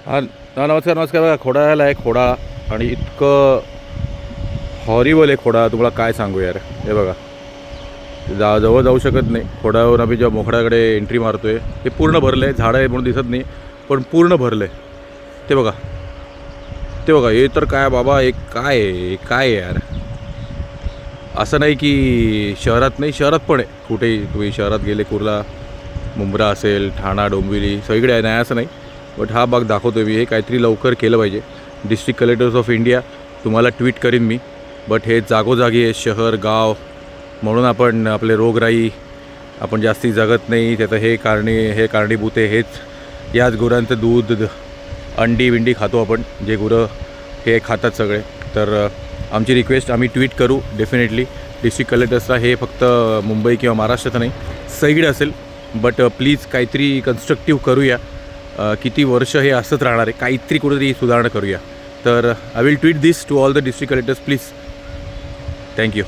हा नमस्कार नमस्कार. बघा खोडाळ्याला आहे खोडा आणि इतकं हॉरिबल आहे खोडा, तुम्हाला काय सांगू यार. हे बघा जवळ जाऊ शकत नाही. खोडावर आम्ही जेव्हा मोखड्याकडे एंट्री मारतो आहे ते पूर्ण भरलं आहे. झाडं आहे म्हणून दिसत नाही पण पूर्ण भरलं आहे. ते बघा ते बघा हे तर काय बाबा, एक काय आहे, हे काय आहे यार. असं नाही की शहरात नाही, शहरात पण आहे. कुठेही तुम्ही शहरात गेले, कुर्ला मुंब्रा असेल, ठाणा डोंबिवली सगळीकडे आहे, नाही असं नाही. बट हा भाग दाखवतो मी. हे काहीतरी लवकर केलं पाहिजे. डिस्ट्रिक्ट कलेक्टर्स ऑफ इंडिया तुम्हाला ट्विट करीन मी. बट हे जागोजागी आहे, शहर गाव, म्हणून आपण आपले रोगराई आपण जास्ती जगत नाही. त्याचं हे कारणीभूत आहे हेच. याच गुरांचं दूध अंडी बिंडी खातो आपण, जे गुरं हे खातात सगळे. तर आमची रिक्वेस्ट आम्ही ट्विट करू डेफिनेटली डिस्ट्रिक्ट कलेक्टर्सला. हे फक्त मुंबई किंवा महाराष्ट्रात नाही, सगळीकडे असेल. बट प्लीज काहीतरी कन्स्ट्रक्टिव्ह करूया. किती वर्ष हे असंच राहणार आहे, काहीतरी कुठेतरी सुधारणा करूया. तर I will tweet this to all the district collectors please. Thank you.